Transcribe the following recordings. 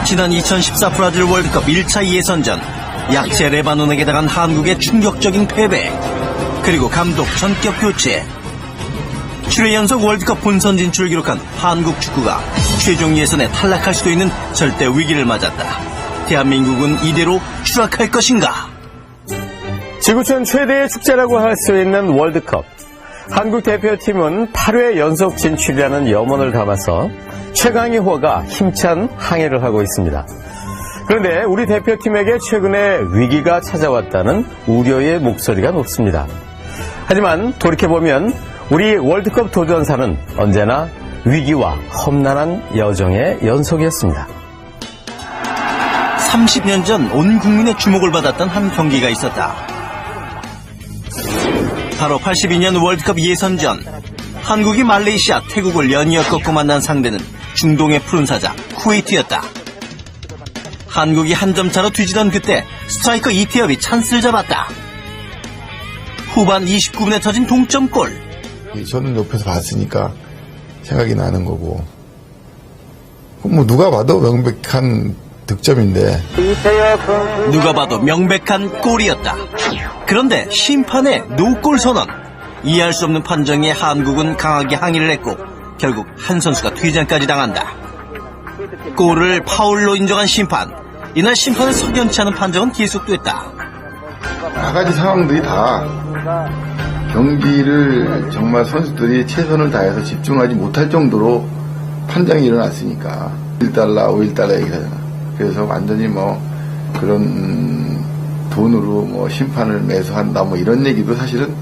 지난 2014 브라질 월드컵 1차 예선전, 약체 레바논에게 당한 한국의 충격적인 패배, 그리고 감독 전격 교체. 7회 연속 월드컵 본선 진출을 기록한 한국 축구가 최종 예선에 탈락할 수도 있는 절대 위기를 맞았다. 대한민국은 이대로 추락할 것인가? 지구촌 최대의 축제라고 할 수 있는 월드컵. 한국 대표팀은 8회 연속 진출이라는 염원을 담아서 최강의 호가 힘찬 항해를 하고 있습니다. 그런데 우리 대표팀에게 최근에 위기가 찾아왔다는 우려의 목소리가 높습니다. 하지만 돌이켜보면 우리 월드컵 도전사는 언제나 위기와 험난한 여정의 연속이었습니다. 30년 전 온 국민의 주목을 받았던 한 경기가 있었다. 바로 82년 월드컵 예선전, 한국이 말레이시아, 태국을 연이어 꺾고 만난 상대는 중동의 푸른 사자 쿠웨이트였다. 한국이 한 점 차로 뒤지던 그때 스트라이커 이태엽이 찬스를 잡았다. 후반 29분에 터진 동점골. 저는 옆에서 봤으니까 생각이 나는 거고, 뭐 누가 봐도 명백한 득점인데, 누가 봐도 명백한 골이었다. 그런데 심판의 노골 선언. 이해할 수 없는 판정에 한국은 강하게 항의를 했고 결국 한 선수가 퇴장까지 당한다. 골을 파울로 인정한 심판. 이날 심판은 석연치 않은 판정은 계속됐다. 여러 가지 상황들이 다 경기를 정말 선수들이 최선을 다해서 집중하지 못할 정도로 판정이 일어났으니까 1달러, 5달러 얘기하잖아. 그래서 완전히 뭐 그런 돈으로 뭐 심판을 매수한다 뭐 이런 얘기도 사실은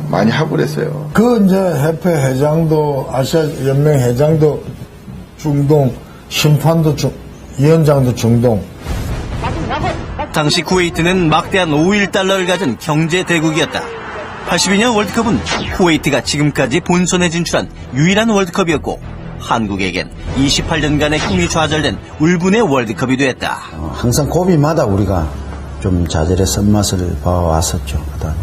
많이 하고 그랬어요. 그 이제 협회 회장도 아시아 연맹 회장도 중동, 심판도 위원장도 중동. 당시 쿠웨이트는 막대한 5.1달러를 가진 경제 대국이었다. 82년 월드컵은 쿠웨이트가 지금까지 본선에 진출한 유일한 월드컵이었고 한국에겐 28년간의 꿈이 좌절된 울분의 월드컵이 됐다. 항상 고비마다 우리가 좀 자질의 쓴맛을 봐왔었죠. 그다음에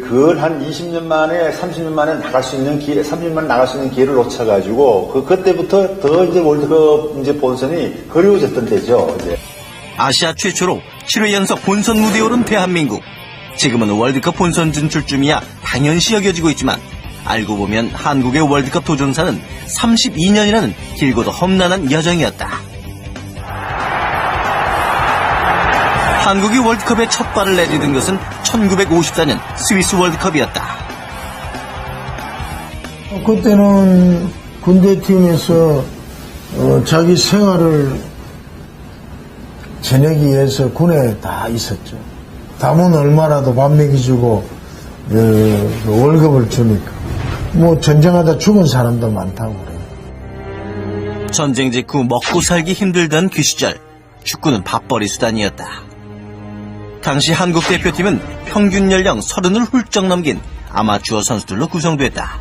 그걸 한 20년 만에, 30년 만에 나갈 수 있는 기회, 30년 만에 나갈 수 있는 기회를 놓쳐가지고, 그때부터 더 이제 월드컵 이제 본선이 그리워졌던 때죠, 이제. 아시아 최초로 7회 연속 본선 무대에 오른 대한민국. 지금은 월드컵 본선 진출쯤이야 당연시 여겨지고 있지만, 알고 보면 한국의 월드컵 도전사는 32년이라는 길고도 험난한 여정이었다. 한국이 월드컵에 첫 발을 내디딘 것은 1954년 스위스 월드컵이었다. 그때는 군대팀에서 자기 생활을 지내기 위해서 군에 다 있었죠. 담은 얼마라도 밥 먹여주고 월급을 주니까. 뭐 전쟁하다 죽은 사람도 많다고 그래요. 전쟁 직후 먹고 살기 힘들던 그 시절, 축구는 밥벌이 수단이었다. 당시 한국 대표팀은 평균 연령 30을 훌쩍 넘긴 아마추어 선수들로 구성됐다.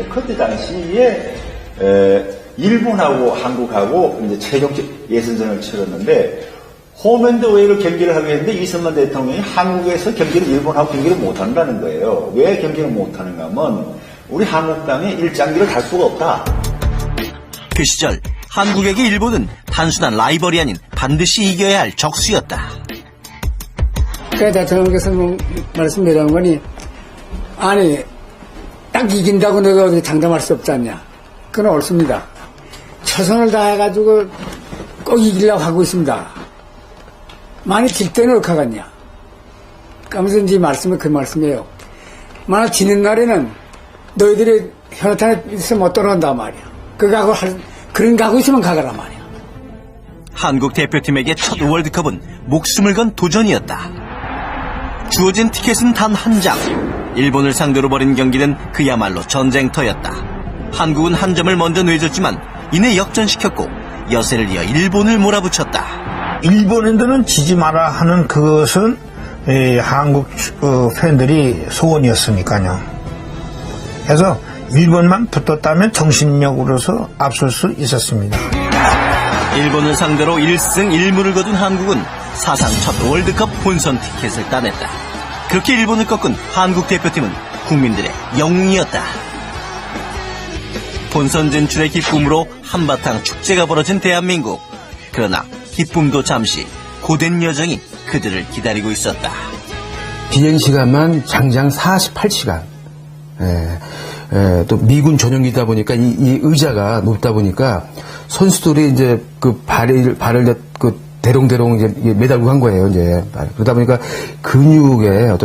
그때 당시에 일본하고 한국하고 이제 최종 예선전을 치렀는데 홈앤드웨이로 경기를 하게 했는데 이승만 대통령이 한국에서 경기를 일본하고 경기를 못한다는 거예요. 왜 경기를 못하는가 하면 우리 한국 땅에 일장기를 갈 수가 없다. 그 시절 한국에게 일본은 단순한 라이벌이 아닌 반드시 이겨야 할 적수였다. 대통령께서 말씀드린 거니, 아니, 딱 이긴다고 내가 어디 장담할 수 없지 않냐. 그건 옳습니다. 최선을 다해가지고 꼭 이기려고 하고 있습니다. 만약 질 때는 어떻게 하겠냐. 그러면서 이제 말씀은 그 말씀이에요. 만약 지는 날에는 너희들이 현탄에 있으면 못 돌아온단 말이야. 그런 각오 있으면 가거라 말이야. 한국 대표팀에게 첫 월드컵은 목숨을 건 도전이었다. 주어진 티켓은 단 한 장. 일본을 상대로 벌인 경기는 그야말로 전쟁터였다. 한국은 한 점을 먼저 내줬지만 이내 역전시켰고 여세를 이어 일본을 몰아붙였다. 일본인들은 지지 마라 하는 그것은 한국 팬들이 소원이었으니까요. 그래서 일본만 붙었다면 정신력으로서 앞설 수 있었습니다. 일본을 상대로 1승 1무를 거둔 한국은 사상 첫 월드컵 본선 티켓을 따냈다. 그렇게 일본을 꺾은 한국 대표팀은 국민들의 영웅이었다. 본선 진출의 기쁨으로 한바탕 축제가 벌어진 대한민국. 그러나 기쁨도 잠시, 고된 여정이 그들을 기다리고 있었다. 비행 시간만 장장 48시간. 또 미군 전용기다 보니까 이 의자가 높다 보니까 선수들이 이제 그 발을 그 대롱대롱 이제 매달고 간 거예요, 이제. 그러다 보니까 근육에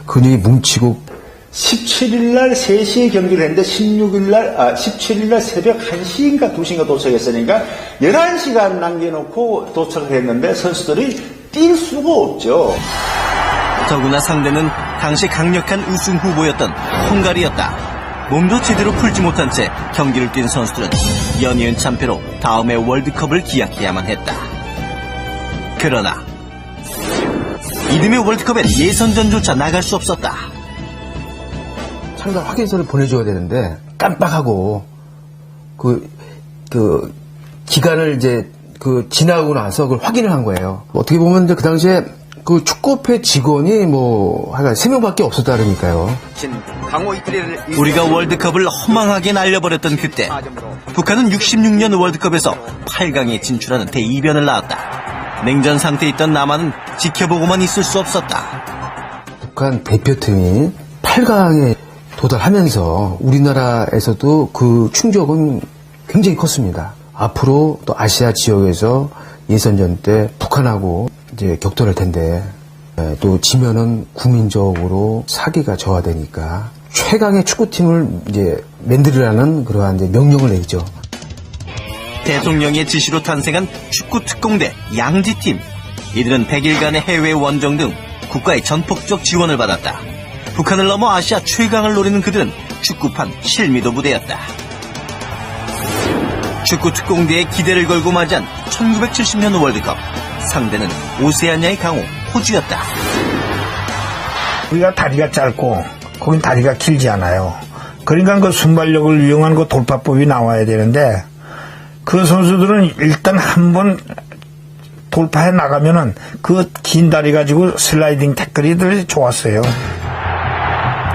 근육이 뭉치고 17일 날 3시에 경기를 했는데 17일 날 새벽 1시인가 2시인가 도착했으니까 11시간 남겨놓고 도착을 했는데 선수들이 뛸 수가 없죠. 더구나 상대는 당시 강력한 우승 후보였던 헝가리였다. 몸도 제대로 풀지 못한 채 경기를 뛴 선수들은 연이은 참패로 다음해 월드컵을 기약해야만 했다. 그러나 이듬해 월드컵엔 예선전조차 나갈 수 없었다. 참가 확인서를 보내줘야 되는데 깜빡하고 그 기간을 이제 지나고 나서 그걸 확인을 한 거예요. 어떻게 보면 이제 그 당시에 그 축구협회 직원이 하여간 3명밖에 없었다 그러니까요. 우리가 월드컵을 허망하게 날려버렸던 그때 북한은 66년 월드컵에서 8강에 진출하는 대이변을 낳았다. 냉전 상태에 있던 남한은 지켜보고만 있을 수 없었다. 북한 대표팀이 8강에 도달하면서 우리나라에서도 그 충격은 굉장히 컸습니다. 앞으로 또 아시아 지역에서 예선전 때 북한하고 이제 격돌할 텐데 또 지면은 국민적으로 사기가 저하되니까 최강의 축구팀을 이제 만들으라는 그러한 이제 명령을 내리죠. 대통령의 지시로 탄생한 축구 특공대 양지팀. 이들은 100일간의 해외 원정 등 국가의 전폭적 지원을 받았다. 북한을 넘어 아시아 최강을 노리는 그들은 축구판 실미도 부대였다. 축구 특공대의 기대를 걸고 맞이한 1970년 월드컵. 상대는 오세아니아의 강호 호주였다. 우리가 다리가 짧고 거긴 다리가 길지 않아요. 그러니까 그 순발력을 이용한 그 돌파법이 나와야 되는데 그 선수들은 일단 한번 돌파해 나가면은 그 긴 다리 가지고 슬라이딩 태클이 좋았어요.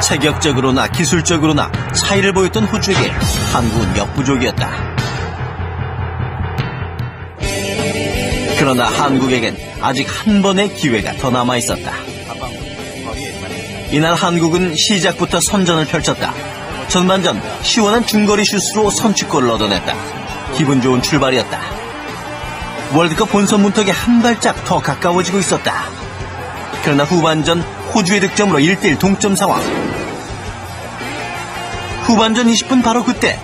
체격적으로나 기술적으로나 차이를 보였던 호주에게 한국은 역부족이었다. 그러나 한국에겐 아직 한 번의 기회가 더 남아있었다. 이날 한국은 시작부터 선전을 펼쳤다. 전반전 시원한 중거리 슛으로 선취골을 얻어냈다. 기분 좋은 출발이었다. 월드컵 본선 문턱에 한 발짝 더 가까워지고 있었다. 그러나 후반전 호주의 득점으로 1대1 동점 상황. 후반전 20분 바로 그때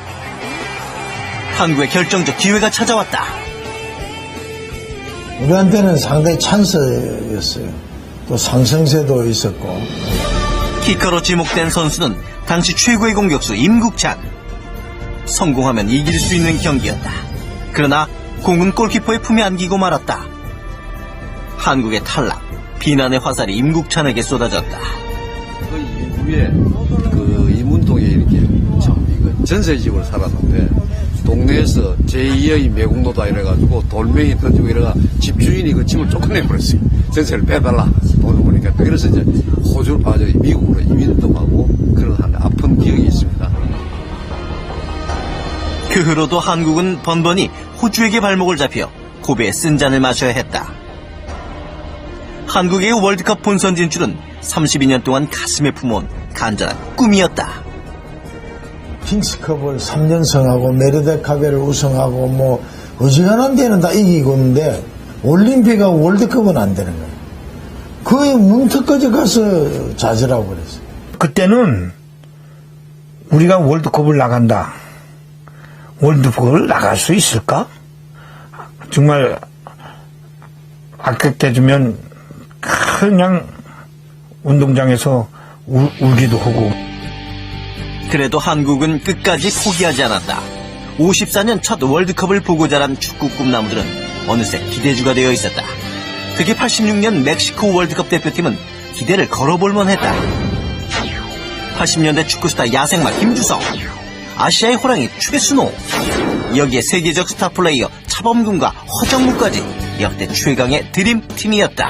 한국의 결정적 기회가 찾아왔다. 우리한테는 상당히 찬스였어요. 또 상승세도 있었고. 키커로 지목된 선수는 당시 최고의 공격수 임국찬. 성공하면 이길 수 있는 경기였다. 그러나 공은 골키퍼의 품에 안기고 말았다. 한국의 탈락, 비난의 화살이 임국찬에게 쏟아졌다. 그 이후에 이문동에 이렇게 참 전세집을 살았는데 동네에서 제2의 매국노다 이래가지고 돌멩이 던지고 이래가 집주인이 그 집을 쫓아내버렸어요. 전세를 빼달라. 돈을 보니까 그래서 이제 호주를 미국으로 이민도 가고 그런 한 아픈 기억이 있습니다. 그 후로도 한국은 번번이 호주에게 발목을 잡혀 고배에 쓴 잔을 마셔야 했다. 한국의 월드컵 본선 진출은 32년 동안 가슴에 품어온 간절한 꿈이었다. 킹스컵을 3연승하고 메르데카베를 우승하고 뭐 어지간한 데는 다 이기고 있는데 올림픽하고 월드컵은 안 되는 거예요. 거의 문턱까지 가서 좌절하고 그랬어요. 그때는 우리가 월드컵을 나간다. 월드컵을 나갈 수 있을까? 정말 아깝게주면 그냥 운동장에서 울기도 하고. 그래도 한국은 끝까지 포기하지 않았다. 54년 첫 월드컵을 보고 자란 축구 꿈나무들은 어느새 기대주가 되어 있었다. 특히 86년 멕시코 월드컵 대표팀은 기대를 걸어볼만 했다. 80년대 축구스타 야생마 김주성, 아시아의 호랑이 최순호, 여기에 세계적 스타 플레이어 차범근과 허정무까지 역대 최강의 드림팀이었다.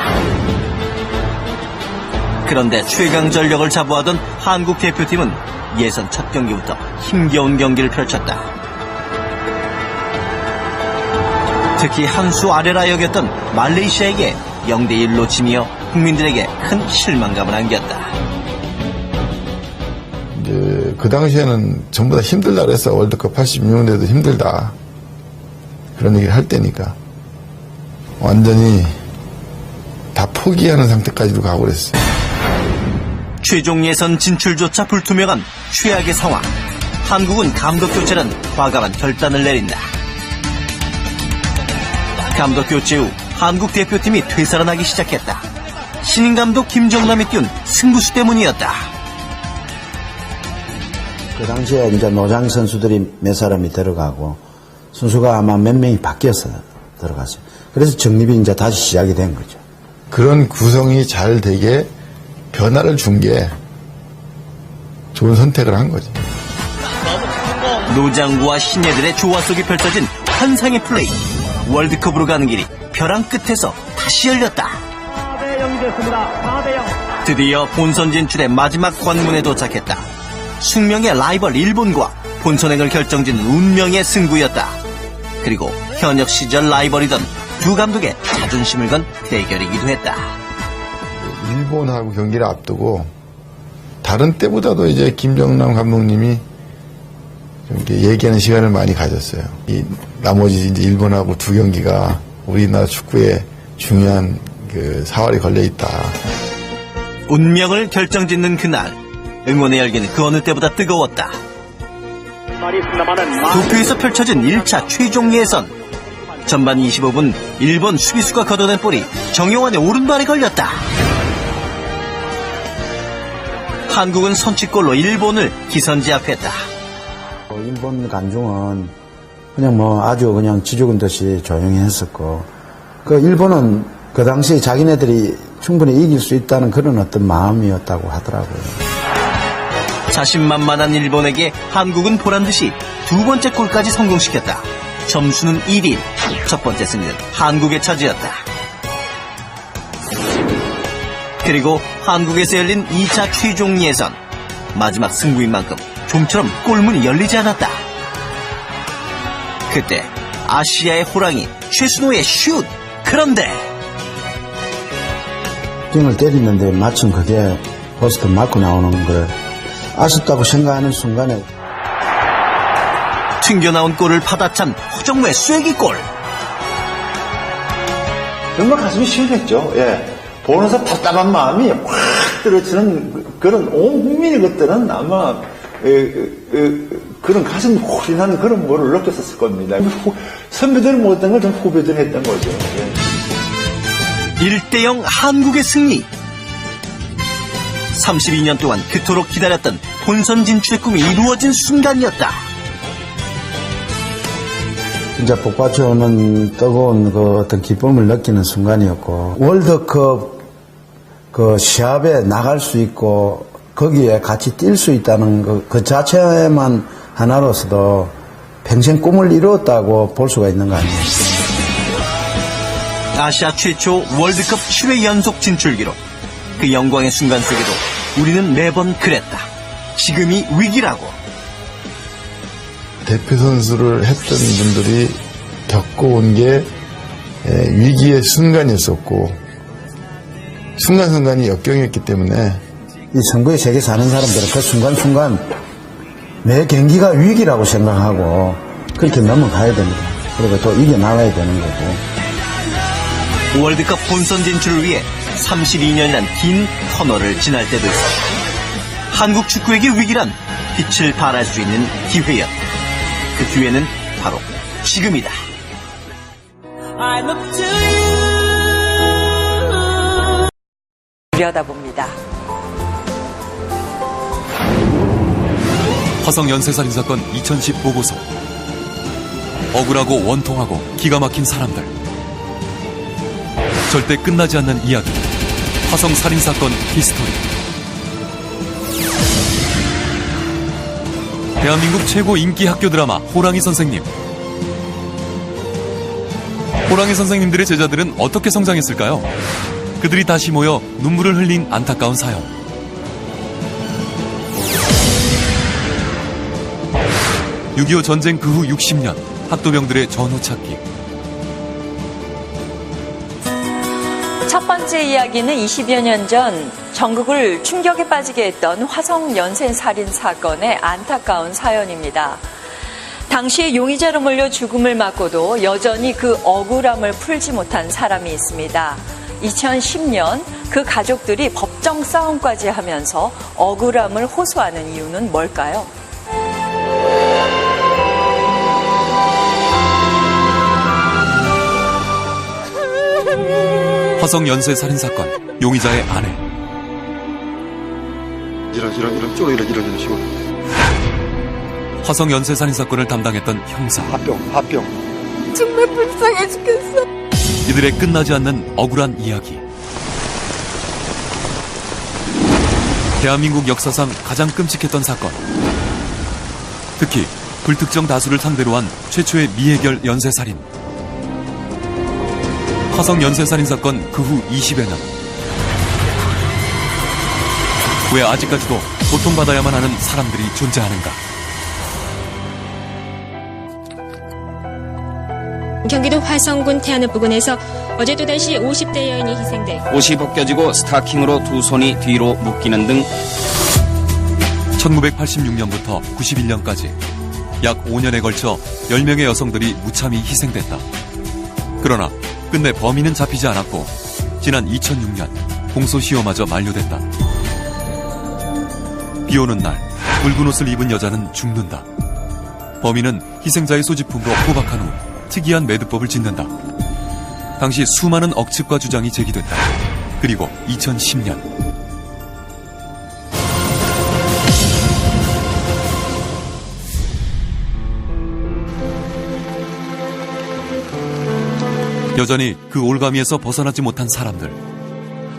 그런데 최강 전력을 자부하던 한국 대표팀은 예선 첫 경기부터 힘겨운 경기를 펼쳤다. 특히 한 수 아래라 여겼던 말레이시아에게 0대1로 지며 국민들에게 큰 실망감을 안겼다. 이제 그 당시에는 전부 다 힘들다 그랬어. 월드컵 86년대도 힘들다. 그런 얘기를 할 때니까. 완전히 다 포기하는 상태까지도 가고 그랬어. 최종 예선 진출조차 불투명한 최악의 상황. 한국은 감독 교체란 과감한 결단을 내린다. 감독 교체 후 한국 대표팀이 되살아나기 시작했다. 신인 감독 김정남이 띄운 승부수 때문이었다. 그 당시에 이제 노장 선수들이 몇 사람이 들어가고 선수가 아마 몇 명이 바뀌어서 들어갔어요. 그래서 정립이 이제 다시 시작이 된 거죠. 그런 구성이 잘 되게 변화를 준 게 좋은 선택을 한 거지. 노장구와 신예들의 조화 속에 펼쳐진 환상의 플레이. 월드컵으로 가는 길이 벼랑 끝에서 다시 열렸다. 드디어 본선 진출의 마지막 관문에 도착했다. 숙명의 라이벌 일본과 본선행을 결정짓는 운명의 승부였다. 그리고 현역 시절 라이벌이던 두 감독의 자존심을 건 대결이기도 했다. 일본하고 경기를 앞두고 다른 때보다도 이제 김정남 감독님이 이렇게 얘기하는 시간을 많이 가졌어요. 이 나머지 이제 일본하고 두 경기가 우리나라 축구에 중요한 그 사활이 걸려 있다. 운명을 결정짓는 그날, 응원의 열기는 그 어느 때보다 뜨거웠다. 도쿄에서 펼쳐진 1차 최종 예선. 전반 25분 일본 수비수가 걷어낸 볼이 정용환의 오른발에 걸렸다. 한국은 선취골로 일본을 기선제압했다. 일본 관중은 그냥 뭐 아주 그냥 지죽은 듯이 조용히 했었고, 그 일본은 그 당시에 자기네들이 충분히 이길 수 있다는 그런 어떤 마음이었다고 하더라고요. 자신만만한 일본에게 한국은 보란듯이 두 번째 골까지 성공시켰다. 점수는 1위. 첫 번째 승리는 한국의 차지였다. 그리고 한국에서 열린 2차 최종 예선. 마지막 승부인 만큼 좀처럼 골문이 열리지 않았다. 그때 아시아의 호랑이 최순호의 슛! 그런데 등을 때리는데 마침 그게 포스트 맞고 나오는 걸 아쉽다고 생각하는 순간에 튕겨나온 골을 받아찬 허정무의 쐐기골. 정말 가슴이 시원했죠. 예. 보면서 답답한 마음이 확 들어치는 그런 온 국민의 것들은 아마 그런 가슴 후련한 그런 뭐를 느꼈었을 겁니다. 선배들이 못했던 걸 좀 후배들이 했던 거죠. 예. 1대0 한국의 승리. 32년 동안 그토록 기다렸던 본선 진출의 꿈이 이루어진 순간이었다. 진짜 복받쳐오는 뜨거운 그 어떤 기쁨을 느끼는 순간이었고, 월드컵 그 시합에 나갈 수 있고 거기에 같이 뛸 수 있다는 그 자체만 하나로서도 평생 꿈을 이루었다고 볼 수가 있는 거 아니에요. 아시아 최초 월드컵 7회 연속 진출기로 그 영광의 순간 속에도 우리는 매번 그랬다. 지금이 위기라고. 대표 선수를 했던 분들이 겪어온 게 위기의 순간이었었고 순간순간이 역경이었기 때문에 이 선거에 세계 사는 사람들은 그 순간순간 매 경기가 위기라고 생각하고 그렇게 넘어가야 됩니다. 그리고 또 이겨나가야 되는 거고. 월드컵 본선 진출을 위해 32년이란 긴 터널을 지날 때도 있어. 한국 축구에게 위기란 빛을 발할 수 있는 기회였다. 그 기회는 바로 지금이다. 들여다봅니다. 화성 연쇄살인 사건 2010 보고서. 억울하고 원통하고 기가 막힌 사람들. 절대 끝나지 않는 이야기. 화성 살인 사건 히스토리. 대한민국 최고 인기 학교 드라마 호랑이 선생님. 호랑이 선생님들의 제자들은 어떻게 성장했을까요? 그들이 다시 모여 눈물을 흘린 안타까운 사연. (6.25) 전쟁 그 후 60년 학도병들의 전후 찾기. 오늘의 이야기는 20여 년 전 전국을 충격에 빠지게 했던 화성 연쇄 살인 사건의 안타까운 사연입니다. 당시 용의자로 몰려 죽음을 맞고도 여전히 그 억울함을 풀지 못한 사람이 있습니다. 2010년 그 가족들이 법정 싸움까지 하면서 억울함을 호소하는 이유는 뭘까요? 화성 연쇄 살인 사건 용의자의 아내. 이런 쪽으로 이런 식으로. 화성 연쇄 살인 사건을 담당했던 형사. 화병. 정말 불쌍해 죽겠어. 이들의 끝나지 않는 억울한 이야기. 대한민국 역사상 가장 끔찍했던 사건. 특히 불특정 다수를 상대로 한 최초의 미해결 연쇄살인. 화성 연쇄살인 사건 그 후 20여 년. 왜 아직까지도 고통받아야만 하는 사람들이 존재하는가? 경기도 화성군 태안읍 부근에서 어제 또다시 50대 여인이 희생돼 옷이 벗겨지고 스타킹으로 두 손이 뒤로 묶이는 등 1986년부터 91년까지 약 5년에 걸쳐 10명의 여성들이 무참히 희생됐다. 그러나 끝내 범인은 잡히지 않았고 지난 2006년 공소시효마저 만료됐다. 비오는 날 붉은 옷을 입은 여자는 죽는다. 범인은 희생자의 소지품으로 포박한 후 특이한 매듭법을 짓는다. 당시 수많은 억측과 주장이 제기됐다. 그리고 2010년 여전히 그 올가미에서 벗어나지 못한 사람들,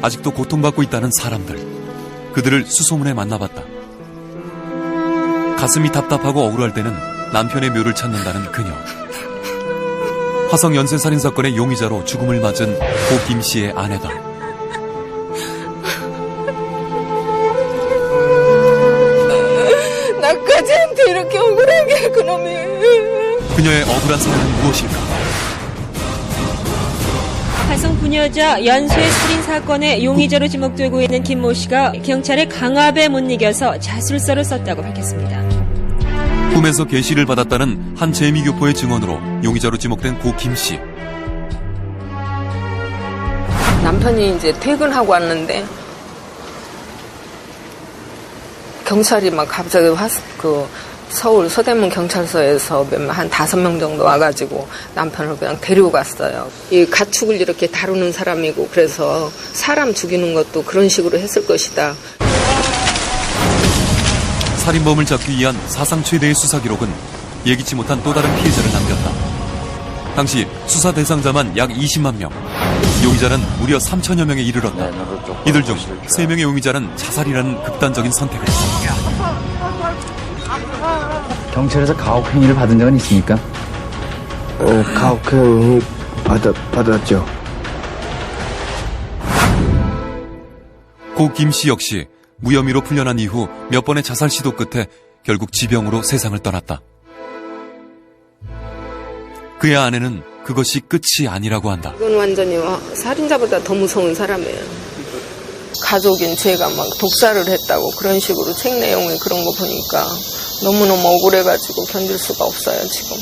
아직도 고통받고 있다는 사람들, 그들을 수소문에 만나봤다. 가슴이 답답하고 억울할 때는 남편의 묘를 찾는다는 그녀. 화성 연쇄살인 사건의 용의자로 죽음을 맞은 고 김씨의 아내다. 나까지한테 이렇게 억울하게 그놈이. 그녀의 억울한 사연은 무엇일까? 화성 부녀자 연쇄 살인 사건의 용의자로 지목되고 있는 김 모 씨가 경찰의 강압에 못 이겨서 자술서를 썼다고 밝혔습니다. 꿈에서 계시를 받았다는 한 재미교포의 증언으로 용의자로 지목된 고 김씨. 남편이 이제 퇴근하고 왔는데 경찰이 막 갑자기 서울 서대문 경찰서에서 한 5명 정도 와가지고 남편을 그냥 데리고 갔어요. 이 가축을 이렇게 다루는 사람이고 그래서 사람 죽이는 것도 그런 식으로 했을 것이다. 살인범을 잡기 위한 사상 최대의 수사 기록은 예기치 못한 또 다른 피해자를 남겼다. 당시 수사 대상자만 약 20만 명, 용의자는 무려 3천여 명에 이르렀다. 이들 중 3명의 용의자는 자살이라는 극단적인 선택을 했다. 경찰에서 가혹행위를 받은 적은 있습니까? 가혹행위 받았죠. 고 김씨 역시 무혐의로 풀려난 이후 몇 번의 자살 시도 끝에 결국 지병으로 세상을 떠났다. 그의 아내는 그것이 끝이 아니라고 한다. 이건 완전히 살인자보다 더 무서운 사람이에요. 가족인 제가 막 독살을 했다고 그런 식으로 책 내용이 그런 거 보니까 너무너무 억울해가지고 견딜 수가 없어요, 지금.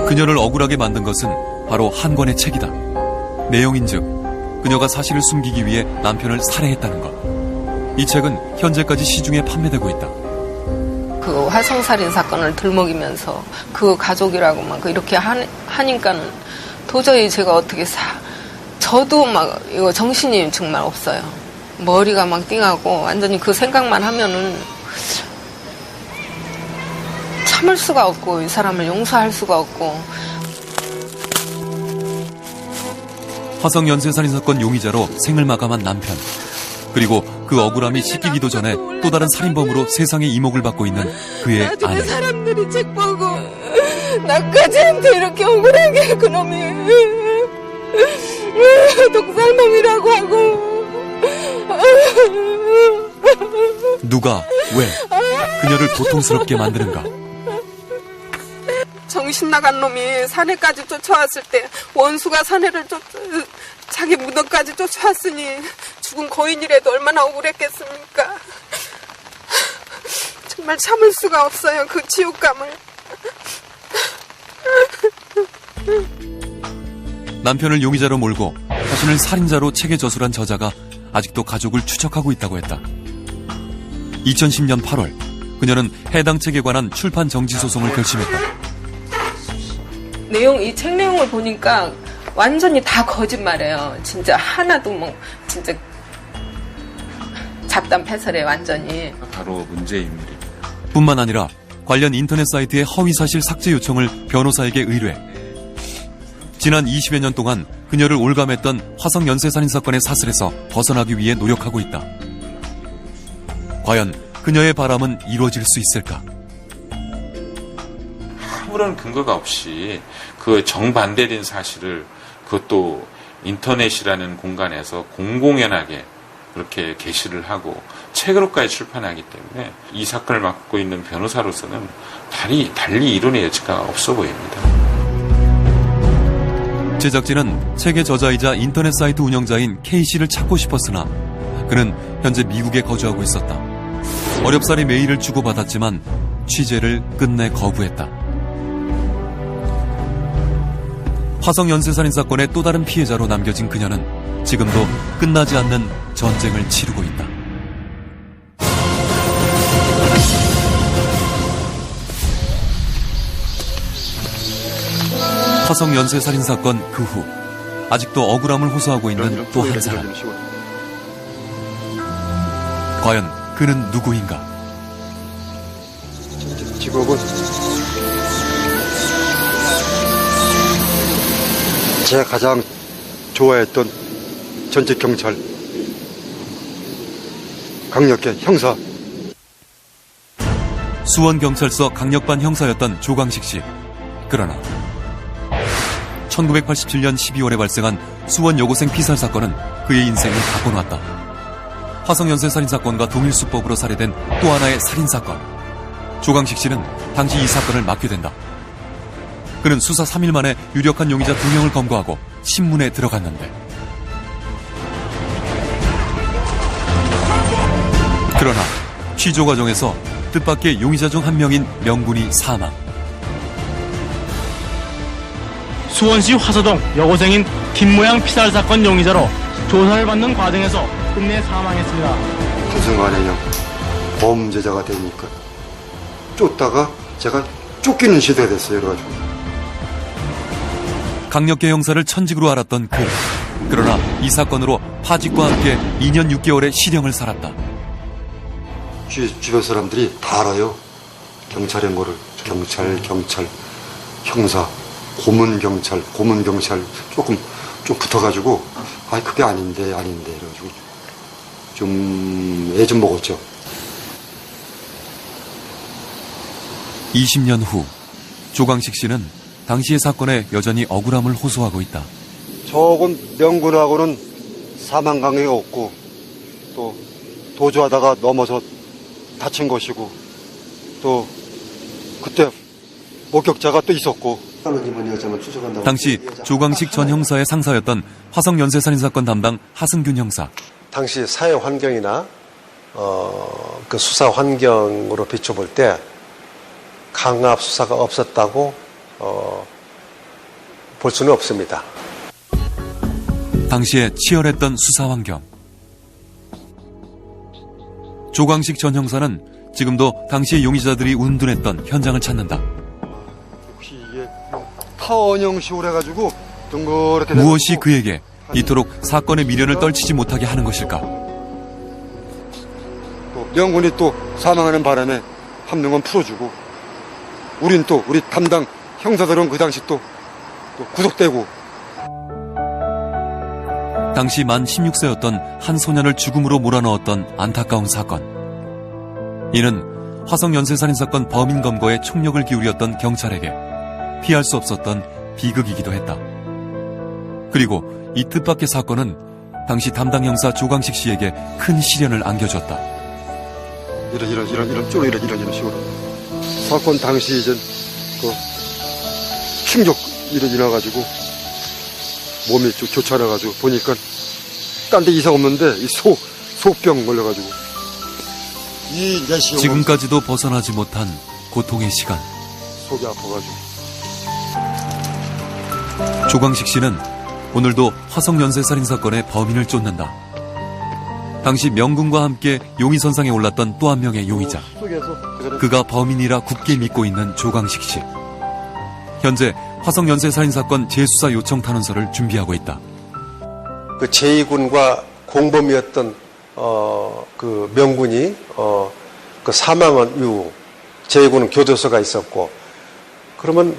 그녀를 억울하게 만든 것은 바로 한 권의 책이다. 내용인즉 그녀가 사실을 숨기기 위해 남편을 살해했다는 것. 이 책은 현재까지 시중에 판매되고 있다. 그 화성살인 사건을 들먹이면서 그 가족이라고 막 이렇게 하니까는 도저히 제가 어떻게 저도 막 이거 정신이 정말 없어요. 머리가 막 띵하고 완전히 그 생각만 하면은 참을 수가 없고 이 사람을 용서할 수가 없고. 화성 연쇄살인 사건 용의자로 생을 마감한 남편. 그리고 그 억울함이 씻기기도 전에 또 다른 살인범으로 세상의 이목을 받고 있는 그의 나중에 아내. 사람들이 책 보고 나까지한테 이렇게 억울하게 그놈이 독살놈이라고 하고. 누가 왜 그녀를 고통스럽게 만드는가? 정신 나간 놈이 산에까지 쫓아왔을 때 원수가 산에를 자기 무덤까지 쫓아왔으니 죽은 고인이라도 얼마나 억울했겠습니까? 정말 참을 수가 없어요, 그 지옥감을. 남편을 용의자로 몰고 자신을 살인자로 책에 저술한 저자가 아직도 가족을 추적하고 있다고 했다. 2010년 8월 그녀는 해당 책에 관한 출판 정지 소송을 결심했다. 이 책 내용을 보니까 완전히 다 거짓말이에요. 진짜 하나도 뭐 진짜 잡담 패설해 완전히. 바로 문제의 인물입니다. 뿐만 아니라 관련 인터넷 사이트의 허위사실 삭제 요청을 변호사에게 의뢰. 지난 20여 년 동안 그녀를 올감했던 화성 연쇄살인 사건의 사슬에서 벗어나기 위해 노력하고 있다. 과연 그녀의 바람은 이루어질 수 있을까? 아무런 근거가 없이 그 정반대된 사실을 그것도 인터넷이라는 공간에서 공공연하게 그렇게 게시를 하고 책으로까지 출판하기 때문에 이 사건을 맡고 있는 변호사로서는 달리 이론의 여지가 없어 보입니다. 제작진은 책의 저자이자 인터넷 사이트 운영자인 K씨를 찾고 싶었으나 그는 현재 미국에 거주하고 있었다. 어렵사리 메일을 주고받았지만 취재를 끝내 거부했다. 화성 연쇄살인 사건의 또 다른 피해자로 남겨진 그녀는 지금도 끝나지 않는 전쟁을 치르고 있다. 화성 연쇄살인 사건 그 후 아직도 억울함을 호소하고 있는 또 한 사람. 과연 그는 누구인가? 직업은 제가 가장 좋아했던 전직 경찰 강력계 형사. 수원경찰서 강력반 형사였던 조광식 씨. 그러나 1987년 12월에 발생한 수원 여고생 피살 사건은 그의 인생을 바꿔놨다. 화성 연쇄살인 사건과 동일 수법으로 살해된 또 하나의 살인 사건. 조광식 씨는 당시 이 사건을 맡게 된다. 그는 수사 3일 만에 유력한 용의자 2명을 검거하고 신문에 들어갔는데 그러나 취조 과정에서 뜻밖의 용의자 중 한 명인 명군이 사망. 수원시 화서동 여고생인 김모양 피살 사건 용의자로 조사를 받는 과정에서 끝내 사망했습니다. 한순간에 그냥 범죄자가 되니까 쫓다가 제가 쫓기는 시대가 됐어요. 그래가지고 강력계 형사를 천직으로 알았던 그. 그러나 이 사건으로 파직과 함께 2년 6개월의 실형을 살았다. 주변 사람들이 다 알아요. 경찰의 뭐를 경찰, 형사, 고문경찰 조금 좀 붙어가지고 그게 아닌데 이래가지고 좀 애 좀 먹었죠. 20년 후 조광식 씨는 당시의 사건에 여전히 억울함을 호소하고 있다. 저건 명군하고는 사망 관계가 없고 또 도주하다가 넘어서 다친 것이고 또 그때 목격자가 또 있었고. 당시 조광식 전 형사의 상사였던 화성 연쇄살인 사건 담당 하승균 형사. 당시 사회 환경이나 그 수사 환경으로 비춰볼 때 강압 수사가 없었다고 볼 수는 없습니다. 당시에 치열했던 수사 환경. 조광식 전 형사는 지금도 당시의 용의자들이 운둔했던 현장을 찾는다. 타원형식으로 해가지고 둥그렇게 무엇이 그에게 이토록 사건의 미련을 떨치지 못하게 하는 것일까? 또 명군이 또 사망하는 바람에 한 명은 풀어주고 우린 또 우리 담당 형사들은 그 당시 또 구속되고. 당시 만 16세였던 한 소년을 죽음으로 몰아넣었던 안타까운 사건. 이는 화성 연쇄살인 사건 범인 검거에 총력을 기울였던 경찰에게 피할 수 없었던 비극이기도 했다. 그리고 이 뜻밖의 사건은 당시 담당 형사 조광식 씨에게 큰 시련을 안겨줬다. 이런 식으로 사건 당시 이제 그 충격 일어나가지고 몸이 좀 좋지 않아가지고 보니까 딴 데 이상 없는데 이 소병 걸려가지고 지금까지도 벗어나지 못한 고통의 시간. 속이 아파가지고. 조광식 씨는 오늘도 화성 연쇄살인 사건의 범인을 쫓는다. 당시 명군과 함께 용의선상에 올랐던 또 한 명의 용의자. 그가 범인이라 굳게 믿고 있는 조광식 씨. 현재 화성 연쇄살인 사건 재수사 요청 탄원서를 준비하고 있다. 그 제2군과 공범이었던 그 명군이 그 사망한 이후 제2군은 교도소가 있었고, 그러면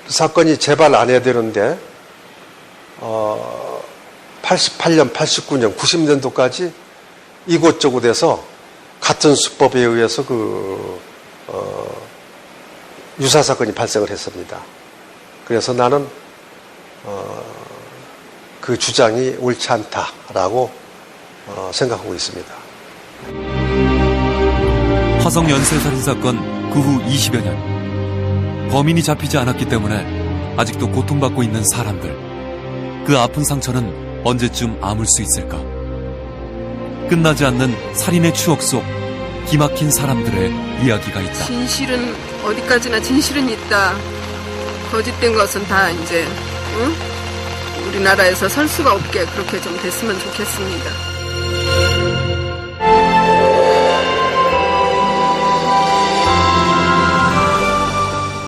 사건이 재발 안 해야 되는데 88년, 89년, 90년도까지 이곳저곳에서 같은 수법에 의해서 유사 사건이 발생을 했습니다. 그래서 나는 그 주장이 옳지 않다라고 생각하고 있습니다. 화성 연쇄살인 사건 그 후 20여 년. 범인이 잡히지 않았기 때문에 아직도 고통받고 있는 사람들. 그 아픈 상처는 언제쯤 아물 수 있을까? 끝나지 않는 살인의 추억 속 기막힌 사람들의 이야기가 있다. 진실은 어디까지나 진실은 있다. 거짓된 것은 다 이제 우리나라에서 설 수가 없게 그렇게 좀 됐으면 좋겠습니다.